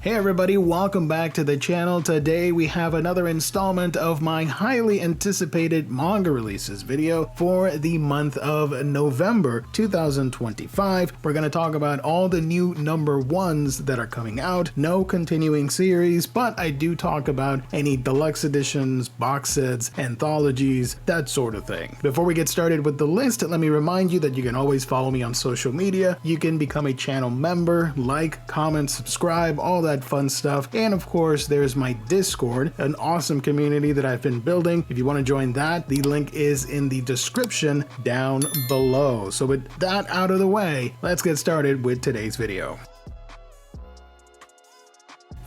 Hey everybody, welcome back to the channel. Today we have another installment of my highly anticipated manga releases video for the month of November 2025. We're going to talk about all the new number ones that are coming out, no continuing series, but I do talk about any deluxe editions, box sets, anthologies, that sort of thing. Before we get started with the list, let me remind you that you can always follow me on social media. You can become a channel member, like, comment, subscribe, all that fun stuff. And of course, there's my Discord, an awesome community that I've been building. If you want to join that, the link is in the description down below. So with that out of the way, let's get started with today's video.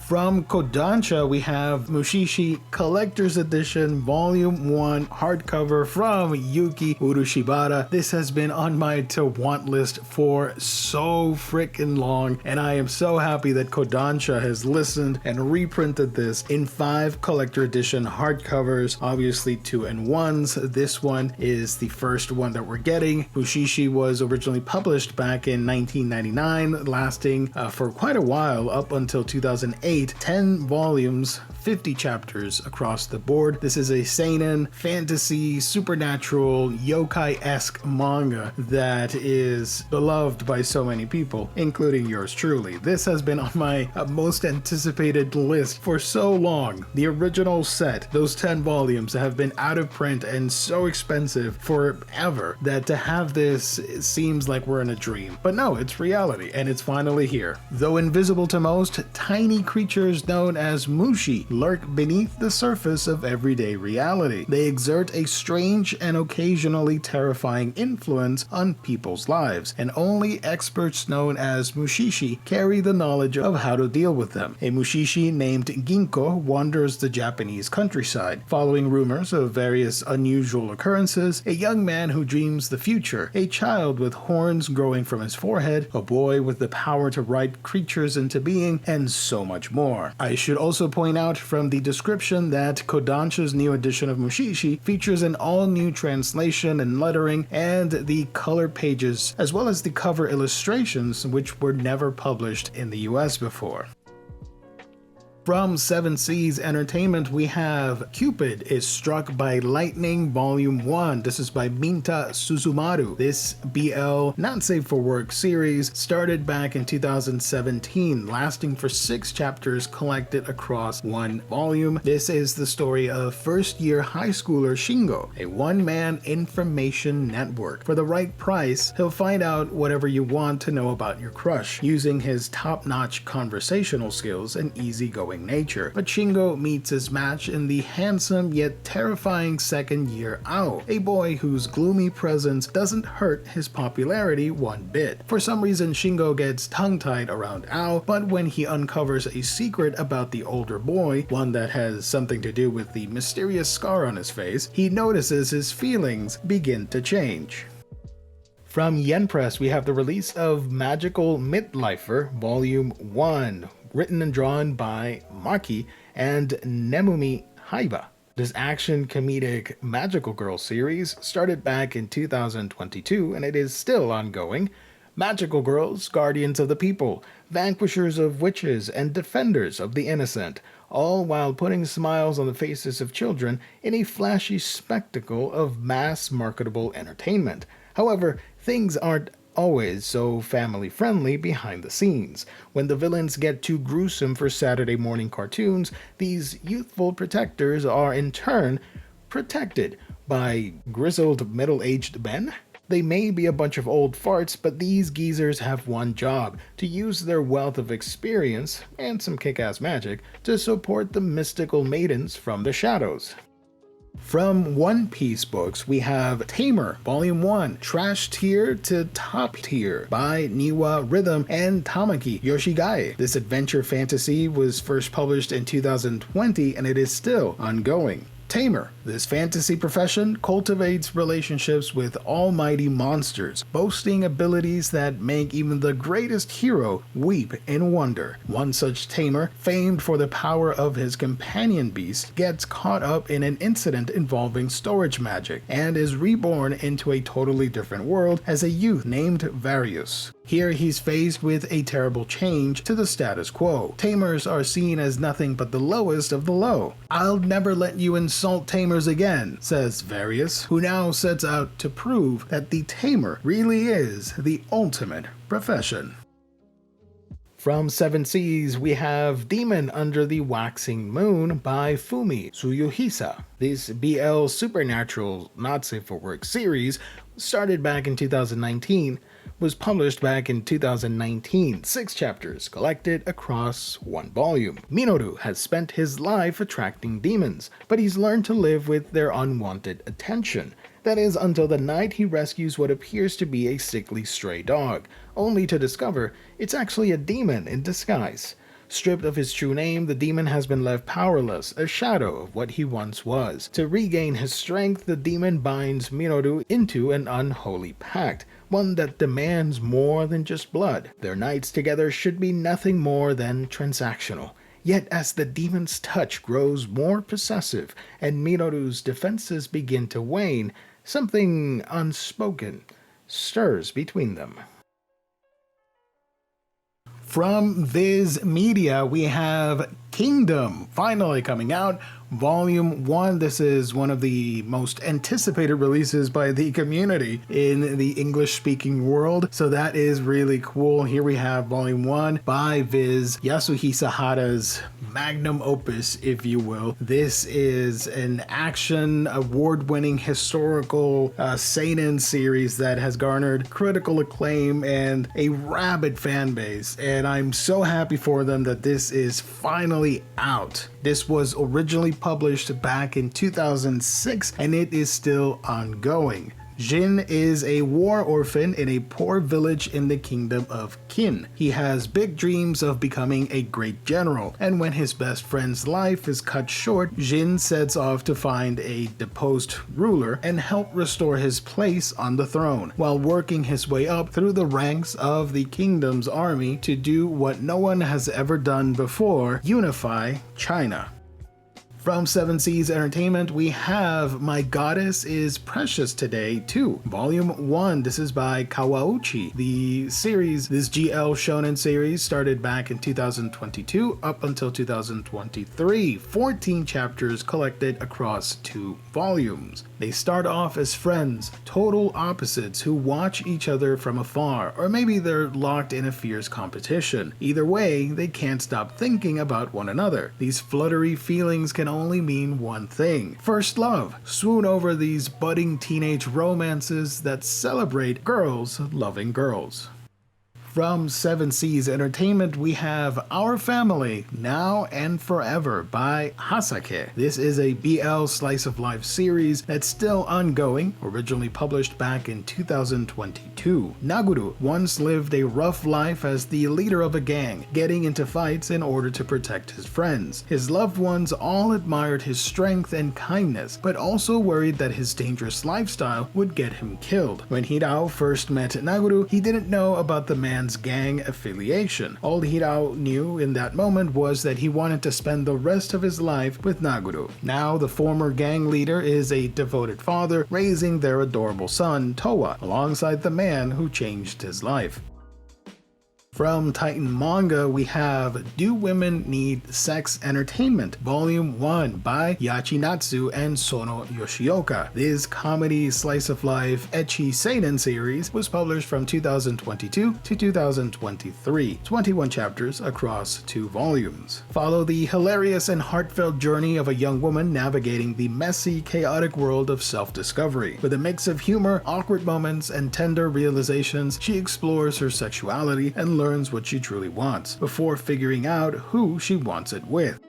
From Kodansha, we have Mushishi Collector's Edition Volume 1 hardcover from Yuki Urushibata. This has been on my to-want list for so freaking long, and I am so happy that Kodansha has listened and reprinted this in 5 Collector Edition hardcovers, obviously 2-in-1s. This one is the first one that we're getting. Mushishi was originally published back in 1999, lasting for quite a while, up until 2008. 10 volumes, 50 chapters across the board. This is a seinen, fantasy, supernatural, yokai-esque manga that is beloved by so many people, including yours truly. This has been on my most anticipated list for so long. The original set, those 10 volumes, have been out of print and so expensive forever that to have this seems like we're in a dream. But no, it's reality, and it's finally here. Though invisible to most, tiny creatures known as Mushi lurk beneath the surface of everyday reality. They exert a strange and occasionally terrifying influence on people's lives, and only experts known as Mushishi carry the knowledge of how to deal with them. A Mushishi named Ginko wanders the Japanese countryside, following rumors of various unusual occurrences, a young man who dreams the future, a child with horns growing from his forehead, a boy with the power to write creatures into being, and so much more. I should also point out from the description that Kodansha's new edition of Mushishi features an all-new translation and lettering and the color pages, as well as the cover illustrations, which were never published in the US before. From 7 Seas Entertainment, we have Cupid is Struck by Lightning Volume 1. This is by Minta Suzumaru. This BL Not Safe for Work series started back in 2017, lasting for 6 chapters collected across 1 volume. This is the story of first-year high schooler Shingo, a one-man information network. For the right price, he'll find out whatever you want to know about your crush, using his top-notch conversational skills and easygoing nature. But Shingo meets his match in the handsome yet terrifying second-year Ao, a boy whose gloomy presence doesn't hurt his popularity one bit. For some reason, Shingo gets tongue-tied around Ao, but when he uncovers a secret about the older boy, one that has something to do with the mysterious scar on his face, he notices his feelings begin to change. From Yen Press, we have the release of Magical Midlifeer Volume 1, written and drawn by Maki and Nemumi Haiba. This action comedic magical girl series started back in 2022 and it is still ongoing. Magical girls, guardians of the people, vanquishers of witches, and defenders of the innocent, all while putting smiles on the faces of children in a flashy spectacle of mass marketable entertainment. However, things aren't always so family-friendly behind the scenes. When the villains get too gruesome for Saturday morning cartoons, these youthful protectors are in turn protected by grizzled middle-aged men. They may be a bunch of old farts, but these geezers have one job: to use their wealth of experience and some kick-ass magic to support the mystical maidens from the shadows. From One Piece books, we have Tamer, Volume 1, Trash Tier to Top Tier by Niwa Rhythm and Tamaki Yoshigae. This adventure fantasy was first published in 2020 and it is still ongoing. Tamer, this fantasy profession, cultivates relationships with almighty monsters, boasting abilities that make even the greatest hero weep in wonder. One such Tamer, famed for the power of his companion beast, gets caught up in an incident involving storage magic, and is reborn into a totally different world as a youth named Varius. Here he's faced with a terrible change to the status quo. Tamers are seen as nothing but the lowest of the low. "I'll never let you insult Tamers again," says Various, who now sets out to prove that the Tamer really is the ultimate profession. From Seven Seas, we have Demon Under the Waxing Moon by Fumi Tsuyuhisa. This BL Supernatural Not Safe for Work series started back in 2019, was published back in 2019, 6 chapters collected across 1 volume. Minoru has spent his life attracting demons, but he's learned to live with their unwanted attention. That is, until the night he rescues what appears to be a sickly stray dog, only to discover it's actually a demon in disguise. Stripped of his true name, the demon has been left powerless, a shadow of what he once was. To regain his strength, the demon binds Minoru into an unholy pact, one that demands more than just blood. Their nights together should be nothing more than transactional. Yet as the demon's touch grows more possessive and Minoru's defenses begin to wane, something unspoken stirs between them. From Viz Media, we have GEEKDOM finally coming out, Volume 1. This is one of the most anticipated releases by the community in the English-speaking world, so that is really cool. Here we have Volume 1 by Viz, Yasuhisa Hara's magnum opus, if you will. This is an action, award-winning historical seinen series that has garnered critical acclaim and a rabid fan base, and I'm so happy for them that this is finally out. This was originally published back in 2006 and it is still ongoing. Jin is a war orphan in a poor village in the kingdom of Qin. He has big dreams of becoming a great general, and when his best friend's life is cut short, Jin sets off to find a deposed ruler and help restore his place on the throne, while working his way up through the ranks of the kingdom's army to do what no one has ever done before: unify China. From Seven Seas Entertainment, we have My Goddess is Precious Today 2, Volume 1. This is by Kawauchi. The series, this GL Shonen series, started back in 2022 up until 2023. 14 chapters collected across 2 volumes. They start off as friends, total opposites who watch each other from afar, or maybe they're locked in a fierce competition. Either way, they can't stop thinking about one another. These fluttery feelings can only mean one thing: first love. Swoon over these budding teenage romances that celebrate girls loving girls. From Seven Seas Entertainment, we have Our Family, Now and Forever by Hasake. This is a BL slice of life series that's still ongoing, originally published back in 2022. Naguru once lived a rough life as the leader of a gang, getting into fights in order to protect his friends. His loved ones all admired his strength and kindness, but also worried that his dangerous lifestyle would get him killed. When Hirao first met Naguru, he didn't know about the man's gang affiliation. All Hirao knew in that moment was that he wanted to spend the rest of his life with Naguru. Now the former gang leader is a devoted father raising their adorable son, Towa, alongside the man who changed his life. From Titan Manga, we have Do Women Need Sex Entertainment, Volume 1 by Yachinatsu and Sono Yoshioka. This comedy slice-of-life ecchi seinen series was published from 2022 to 2023, 21 chapters across 2 volumes. Follow the hilarious and heartfelt journey of a young woman navigating the messy, chaotic world of self-discovery. With a mix of humor, awkward moments, and tender realizations, she explores her sexuality and learns what she truly wants, before figuring out who she wants it with.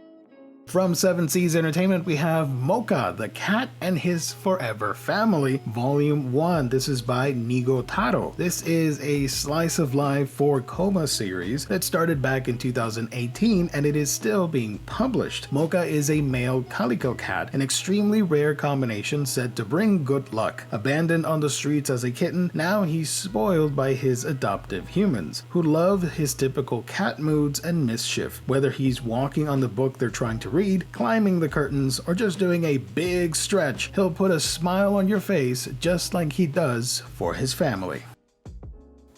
From Seven Seas Entertainment, we have Mocha the Cat and His Forever Family, Volume 1. This is by Nigo Taro. This is a slice of life for Coma series that started back in 2018 and it is still being published. Mocha is a male calico cat, an extremely rare combination said to bring good luck. Abandoned on the streets as a kitten, now he's spoiled by his adoptive humans, who love his typical cat moods and mischief. Whether he's walking on the book they're trying to read, climbing the curtains, or just doing a big stretch, he'll put a smile on your face just like he does for his family.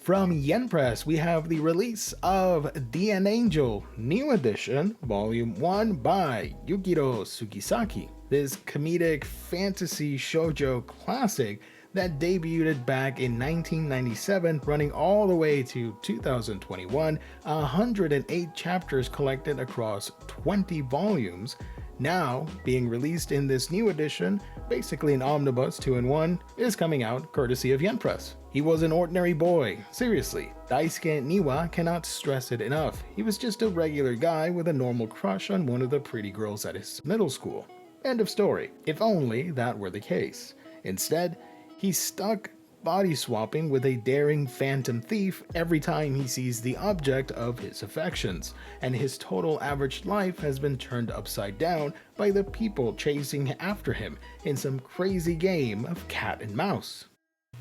From Yen Press, we have the release of D.N.Angel New Edition, Volume 1 by Yukiro Sugisaki. This comedic fantasy shoujo classic that debuted back in 1997, running all the way to 2021, 108 chapters collected across 20 volumes, now being released in this new edition, basically an omnibus 2-in-1, is coming out courtesy of Yen Press. He was an ordinary boy. Seriously, Daisuke Niwa cannot stress it enough. He was just a regular guy with a normal crush on one of the pretty girls at his middle school. End of story. If only that were the case. Instead, he's stuck body swapping with a daring phantom thief every time he sees the object of his affections, and his total average life has been turned upside down by the people chasing after him in some crazy game of cat and mouse.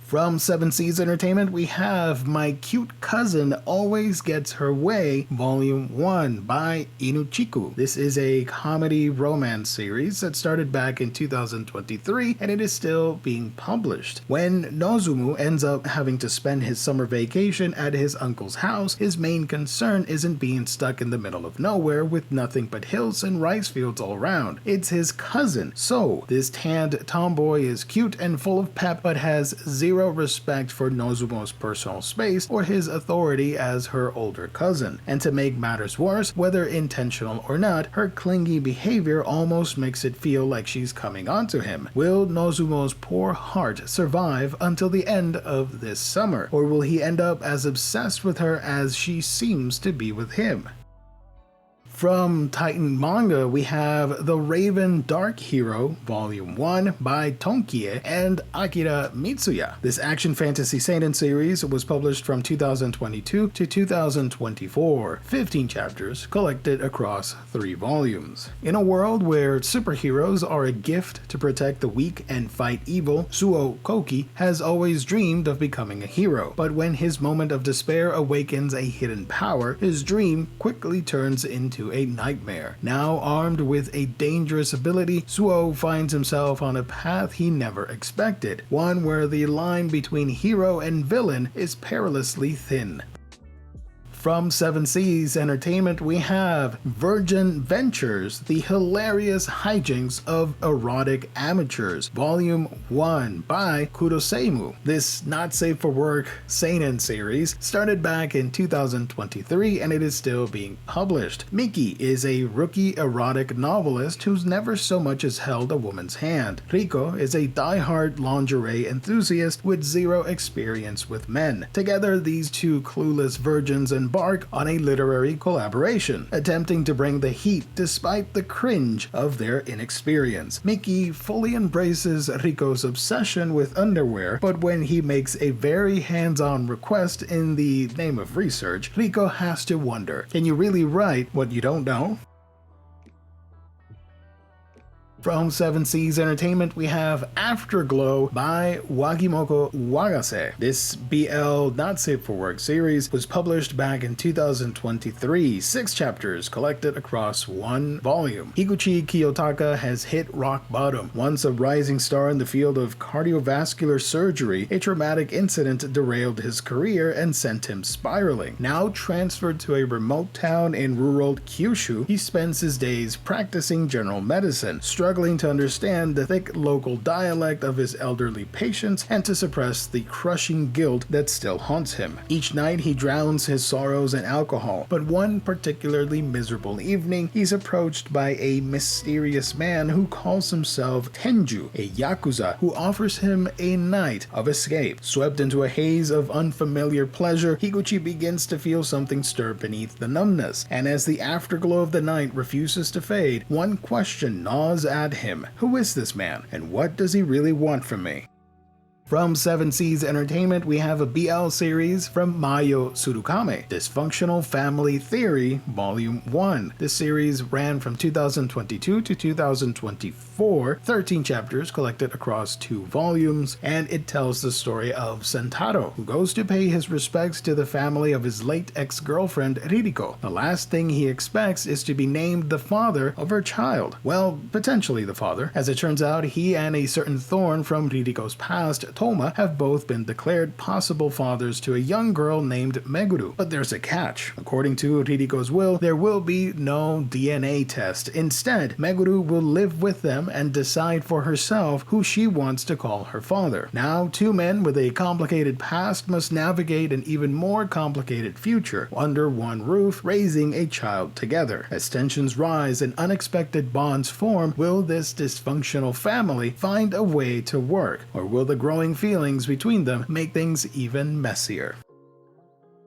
From 7 Seas Entertainment, we have My Cute Cousin Always Gets Her Way, Volume 1 by Inuchiku. This is a comedy romance series that started back in 2023, and it is still being published. When Nozumu ends up having to spend his summer vacation at his uncle's house, his main concern isn't being stuck in the middle of nowhere with nothing but hills and rice fields all around. It's his cousin. So, this tanned tomboy is cute and full of pep, but has zero respect for Nozumu's personal space or his authority as her older cousin. And to make matters worse, whether intentional or not, her clingy behavior almost makes it feel like she's coming onto him. Will Nozumu's poor heart survive until the end of this summer, or will he end up as obsessed with her as she seems to be with him? From Titan Manga, we have The Raven Dark Hero, Volume 1 by Tonkie and Akira Mitsuya. This action fantasy seinen series was published from 2022 to 2024, 15 chapters collected across 3 volumes. In a world where superheroes are a gift to protect the weak and fight evil, Suo Koki has always dreamed of becoming a hero, but when his moment of despair awakens a hidden power, his dream quickly turns into a nightmare. Now armed with a dangerous ability, Suo finds himself on a path he never expected, one where the line between hero and villain is perilously thin. From 7 Seas Entertainment, we have Virgin Ventures, The Hilarious Hijinks of Erotic Amateurs, Volume 1 by Kuroseimu. This not-safe-for-work seinen series started back in 2023 and it is still being published. Miki is a rookie erotic novelist who's never so much as held a woman's hand. Riko is a die-hard lingerie enthusiast with zero experience with men. Together, these two clueless virgins embark on a literary collaboration, attempting to bring the heat despite the cringe of their inexperience. Miki fully embraces Riko's obsession with underwear, but when he makes a very hands-on request in the name of research, Riko has to wonder, can you really write what you don't know? From 7 Seas Entertainment, we have Afterglow by Wagimoko Wagase. This BL Not Safe for Work series was published back in 2023, 6 chapters collected across 1 volume. Higuchi Kiyotaka has hit rock bottom. Once a rising star in the field of cardiovascular surgery, a traumatic incident derailed his career and sent him spiraling. Now transferred to a remote town in rural Kyushu, he spends his days practicing general medicine, struggling to understand the thick local dialect of his elderly patients and to suppress the crushing guilt that still haunts him. Each night he drowns his sorrows in alcohol, but one particularly miserable evening he's approached by a mysterious man who calls himself Tenju, a yakuza, who offers him a night of escape. Swept into a haze of unfamiliar pleasure, Higuchi begins to feel something stir beneath the numbness, and as the afterglow of the night refuses to fade, one question gnaws at him. Who is this man, and what does he really want from me? From 7 Seas Entertainment, we have a BL series from Mayo Tsurukame, Dysfunctional Family Theory, Volume 1. This series ran from 2022 to 2024, 13 chapters collected across 2 volumes, and it tells the story of Sentaro, who goes to pay his respects to the family of his late ex-girlfriend Ririko. The last thing he expects is to be named the father of her child. Well, potentially the father. As it turns out, he and a certain thorn from Ririko's past Toma have both been declared possible fathers to a young girl named Meguru. But there's a catch. According to Ririko's will, there will be no DNA test. Instead, Meguru will live with them and decide for herself who she wants to call her father. Now, two men with a complicated past must navigate an even more complicated future under one roof, raising a child together. As tensions rise and unexpected bonds form, will this dysfunctional family find a way to work, or will the growing feelings between them make things even messier?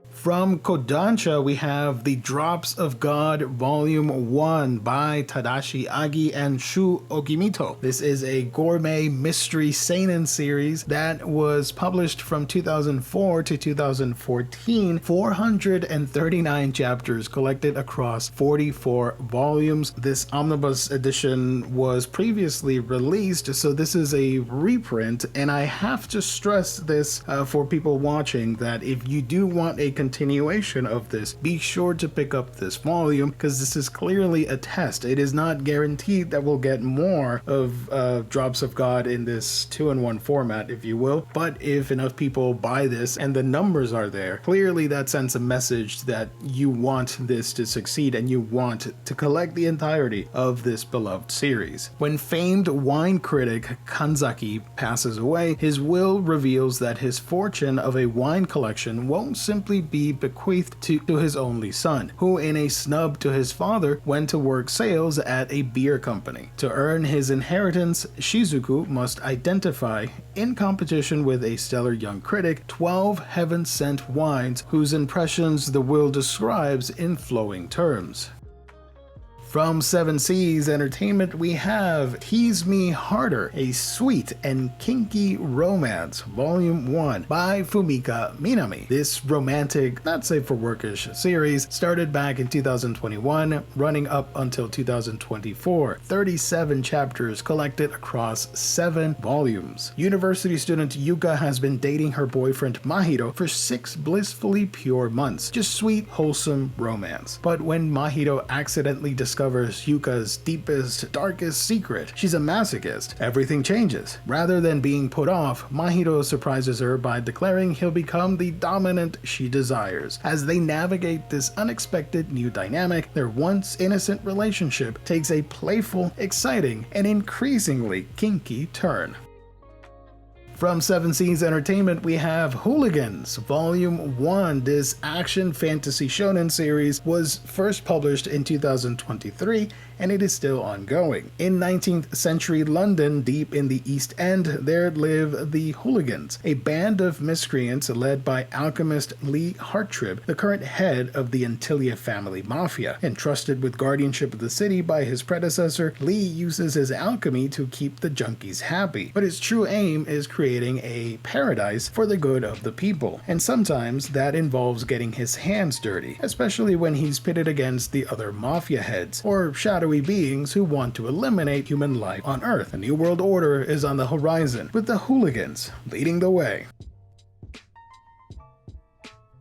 From Kodansha, we have The Drops of God Volume 1 by Tadashi Agi and Shu Okimito. This is a gourmet mystery seinen series that was published from 2004 to 2014, 439 chapters collected across 44 volumes. This omnibus edition was previously released, so this is a reprint, and I have to stress this for people watching, that if you do want a continuation of this, be sure to pick up this volume, because this is clearly a test. It is not guaranteed that we'll get more of Drops of God in this 2-in-1 format, if you will, but if enough people buy this and the numbers are there, clearly that sends a message that you want this to succeed and you want to collect the entirety of this beloved series. When famed wine critic Kanzaki passes away, his will reveals that his fortune of a wine collection won't simply be bequeathed to his only son, who in a snub to his father went to work sales at a beer company. To earn his inheritance, Shizuku must identify, in competition with a stellar young critic, 12 heaven-sent wines whose impressions the will describes in flowing terms. From 7 Seas Entertainment, we have Tease Me Harder, a sweet and kinky romance, Volume 1 by Fumika Minami. This romantic, not safe for workish series started back in 2021, running up until 2024. 37 chapters collected across 7 volumes. University student Yuka has been dating her boyfriend Mahito for 6 blissfully pure months. Just sweet, wholesome romance. But when Mahito accidentally discovers Yuka's deepest, darkest secret, she's a masochist, everything changes. Rather than being put off, Mahito surprises her by declaring he'll become the dominant she desires. As they navigate this unexpected new dynamic, their once innocent relationship takes a playful, exciting, and increasingly kinky turn. From 7 Seas Entertainment, we have Hooligans, Volume 1. This action fantasy shonen series was first published in 2023, and it is still ongoing. In 19th century London, deep in the East End, there live the Hooligans, a band of miscreants led by alchemist Lee Hartrib, the current head of the Antilia family mafia. Entrusted with guardianship of the city by his predecessor, Lee uses his alchemy to keep the junkies happy, but his true aim is creating a paradise for the good of the people, and sometimes that involves getting his hands dirty, especially when he's pitted against the other mafia heads, or shadowy beings who want to eliminate human life on Earth. A new world order is on the horizon, with the Hooligans leading the way.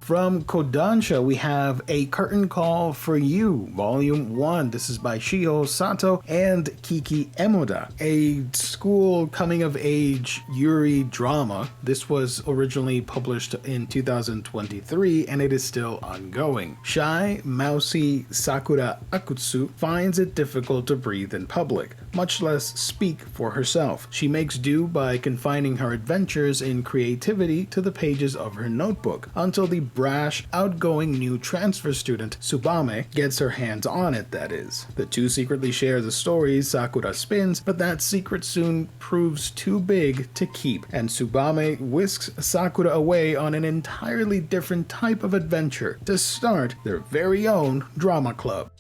From Kodansha, we have A Curtain Call for You, Volume 1. This is by Shio Sato and Kiki Emoda, a school coming-of-age yuri drama. This was originally published in 2023, and it is still ongoing. Shy, mousy Sakura Akutsu finds it difficult to breathe in public, much less speak for herself. She makes do by confining her adventures in creativity to the pages of her notebook, until the brash, outgoing new transfer student Tsubame gets her hands on it, that is. The two secretly share the stories Sakura spins, but that secret soon proves too big to keep, and Tsubame whisks Sakura away on an entirely different type of adventure to start their very own drama club.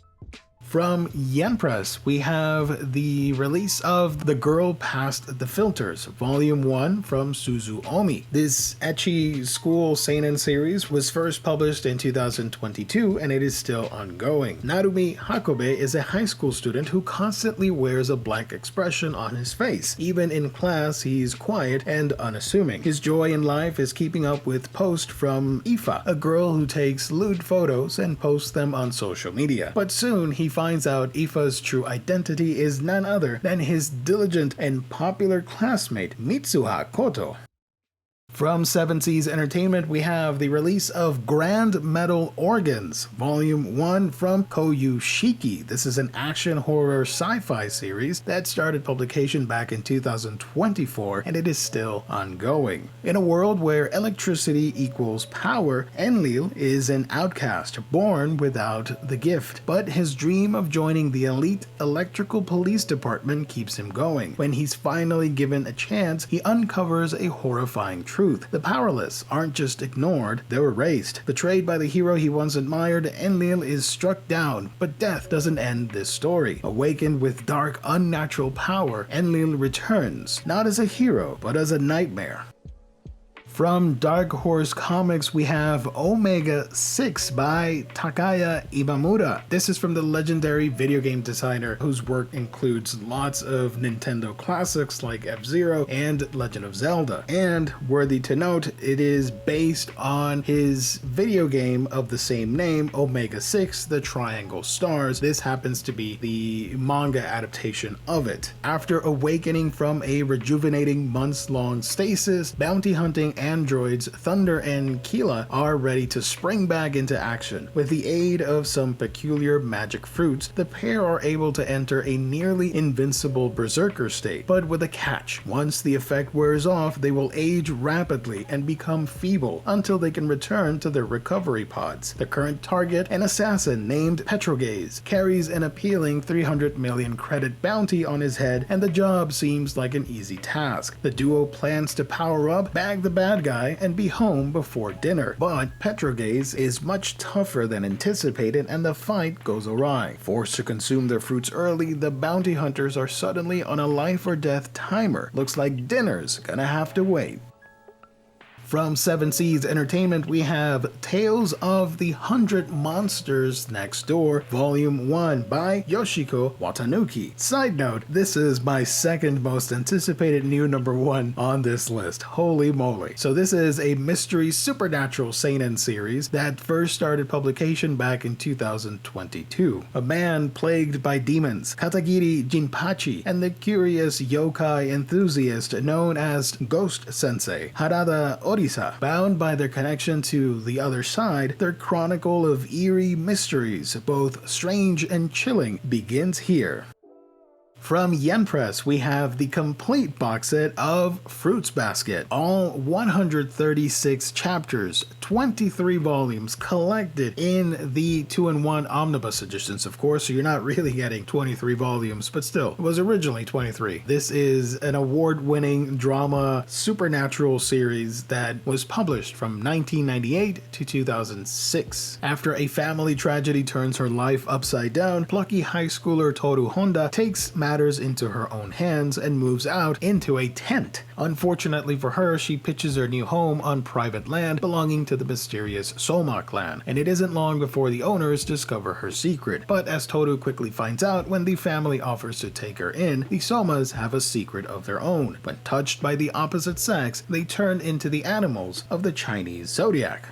From Yen Press, we have the release of The Girl Past the Filters, Volume 1 from Suzu Omi. This ecchi school seinen series was first published in 2022, and it is still ongoing. Narumi Hakobe is a high school student who constantly wears a blank expression on his face. Even in class, he's quiet and unassuming. His joy in life is keeping up with posts from Ifa, a girl who takes lewd photos and posts them on social media. But soon, he finds out Ifa's true identity is none other than his diligent and popular classmate Mitsuha Koto. From Seven Seas Entertainment, we have the release of Grand Metal Organs, Volume 1 from Koyushiki. This is an action horror sci-fi series that started publication back in 2024, and it is still ongoing. In a world where electricity equals power, Enlil is an outcast, born without the gift. But his dream of joining the elite electrical police department keeps him going. When he's finally given a chance, he uncovers a horrifying truth. The powerless aren't just ignored, they're erased. Betrayed by the hero he once admired, Enlil is struck down, but death doesn't end this story. Awakened with dark, unnatural power, Enlil returns, not as a hero, but as a nightmare. From Dark Horse Comics, we have Omega 6 by Takaya Imamura. This is from the legendary video game designer whose work includes lots of Nintendo classics like F-Zero and Legend of Zelda. And worthy to note, it is based on his video game of the same name, Omega 6, The Triangle Stars. This happens to be the manga adaptation of it. After awakening from a rejuvenating months-long stasis, bounty hunting androids Thunder and Keela are ready to spring back into action. With the aid of some peculiar magic fruits, the pair are able to enter a nearly invincible berserker state, but with a catch. Once the effect wears off, they will age rapidly and become feeble until they can return to their recovery pods. The current target, an assassin named Petrogaze, carries an appealing 300 million credit bounty on his head, and the job seems like an easy task. The duo plans to power up, bag the bad guy, and be home before dinner. But Petrogaze is much tougher than anticipated, and the fight goes awry. Forced to consume their fruits early, the bounty hunters are suddenly on a life or death timer. Looks like dinner's gonna have to wait. From Seven Seas Entertainment, we have Tales of the 100 Monsters Next Door, Volume 1 by Yoshiko Watanuki. Side note, this is my second most anticipated new #1 on this list. Holy moly. So this is a mystery supernatural seinen series that first started publication back in 2022. A man plagued by demons, Katagiri Jinpachi, and the curious yokai enthusiast known as Ghost Sensei, Harada Orisa, bound by their connection to the other side, their chronicle of eerie mysteries, both strange and chilling, begins here. From Yen Press, we have the complete box set of Fruits Basket. All 136 chapters, 23 volumes collected in the 2-in-1 omnibus editions, of course, so you're not really getting 23 volumes, but still, it was originally 23. This is an award-winning drama supernatural series that was published from 1998 to 2006. After a family tragedy turns her life upside down, plucky high schooler Toru Honda takes matters into her own hands and moves out into a tent. Unfortunately for her, she pitches her new home on private land belonging to the mysterious Soma clan, and it isn't long before the owners discover her secret. But as Toru quickly finds out when the family offers to take her in, the Somas have a secret of their own. When touched by the opposite sex, they turn into the animals of the Chinese zodiac.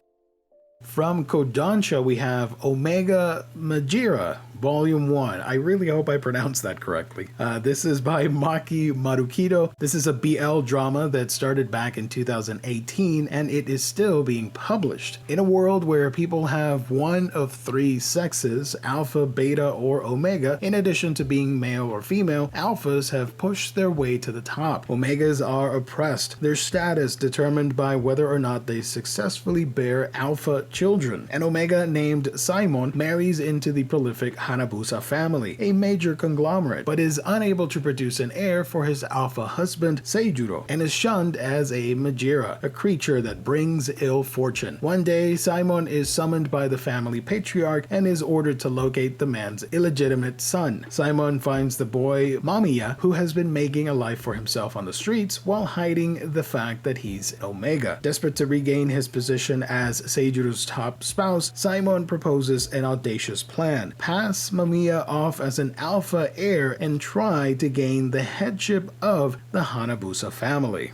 From Kodansha, we have Omega Megaera, Volume 1. I really hope I pronounced that correctly. This is by Maki Marukido. This is a BL drama that started back in 2018, and it is still being published. In a world where people have one of three sexes, alpha, beta, or omega, in addition to being male or female, alphas have pushed their way to the top. Omegas are oppressed, their status determined by whether or not they successfully bear alpha children. An omega named Simon marries into the prolific Hanabusa family, a major conglomerate, but is unable to produce an heir for his alpha husband Seijuro, and is shunned as a Megaera, a creature that brings ill fortune. One day, Simon is summoned by the family patriarch and is ordered to locate the man's illegitimate son. Simon finds the boy Mamiya, who has been making a life for himself on the streets while hiding the fact that he's an Omega. Desperate to regain his position as Seijuro's top spouse, Simon proposes an audacious plan. Pass Mamiya off as an alpha heir and try to gain the headship of the Hanabusa family.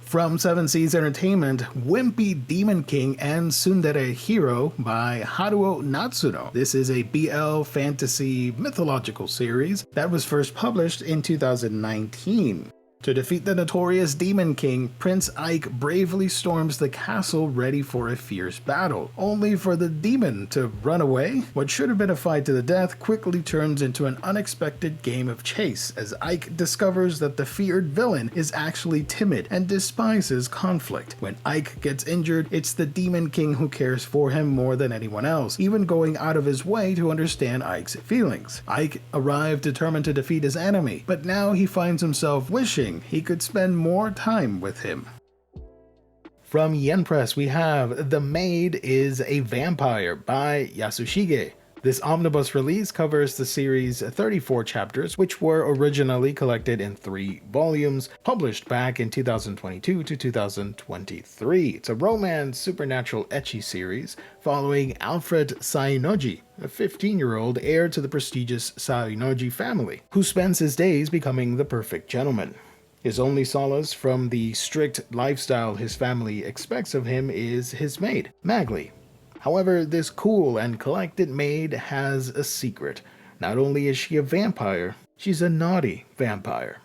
From Seven Seas Entertainment, Wimpy Demon King and Tsundere Hero by Haruo Natsuno. This is a BL fantasy mythological series that was first published in 2019. To defeat the notorious Demon King, Prince Ike bravely storms the castle ready for a fierce battle, only for the demon to run away. What should have been a fight to the death quickly turns into an unexpected game of chase as Ike discovers that the feared villain is actually timid and despises conflict. When Ike gets injured, it's the Demon King who cares for him more than anyone else, even going out of his way to understand Ike's feelings. Ike arrived determined to defeat his enemy, but now he finds himself wishing he could spend more time with him. From Yen Press, we have The Maid is a Vampire by Yasushige. This omnibus release covers the series' 34 chapters, which were originally collected in 3 volumes, published back in 2022 to 2023. It's a romance, supernatural ecchi series following Alfred Sainoji, a 15-year-old heir to the prestigious Sainoji family, who spends his days becoming the perfect gentleman. His only solace from the strict lifestyle his family expects of him is his maid, Magli. However, this cool and collected maid has a secret. Not only is she a vampire, she's a naughty vampire.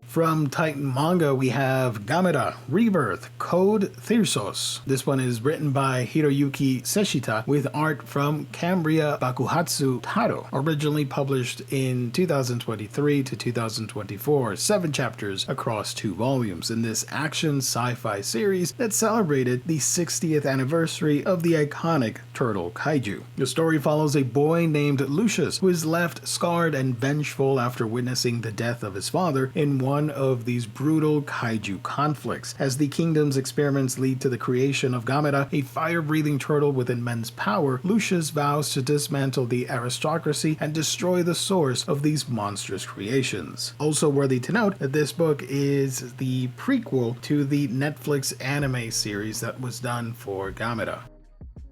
From Titan Manga, we have Gamera, Rebirth, Code Thyrsos. This one is written by Hiroyuki Seshita with art from Cambria Bakuhatsu Taro. Originally published in 2023 to 2024, 7 chapters across 2 volumes in this action sci-fi series that celebrated the 60th anniversary of the iconic turtle kaiju. The story follows a boy named Lucius who is left scarred and vengeful after witnessing the death of his father in one of these brutal kaiju conflicts. As the kingdom's experiments lead to the creation of Gamera, a fire-breathing turtle with immense power, Lucius vows to dismantle the aristocracy and destroy the source of these monstrous creations. Also worthy to note that this book is the prequel to the Netflix anime series that was done for Gamera.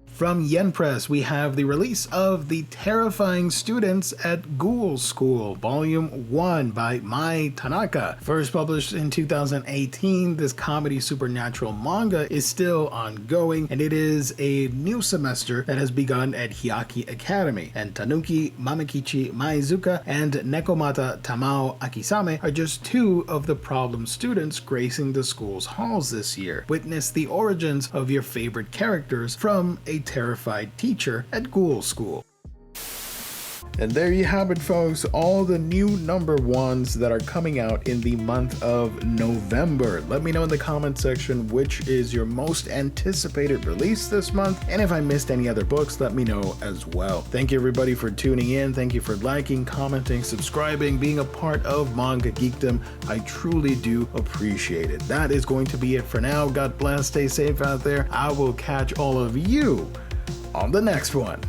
From Yen Press, we have the release of The Terrifying Students at Ghoul School, Volume 1 by Mai Tanaka. First published in 2018, this comedy supernatural manga is still ongoing, and it is a new semester that has begun at Hyaki Academy, and Tanuki Mamikichi Maizuka and Nekomata Tamao Akisame are just 2 of the problem students gracing the school's halls this year. Witness the origins of your favorite characters from a terrified teacher at Ghoul School. And there you have it, folks, all the new number 1s that are coming out in the month of November. Let me know in the comment section which is your most anticipated release this month, and if I missed any other books, let me know as well. Thank you everybody for tuning in. Thank you for liking, commenting, subscribing, being a part of Manga Geekdom. I truly do appreciate it. That is going to be it for now. God bless, stay safe out there. I will catch all of you on the next one.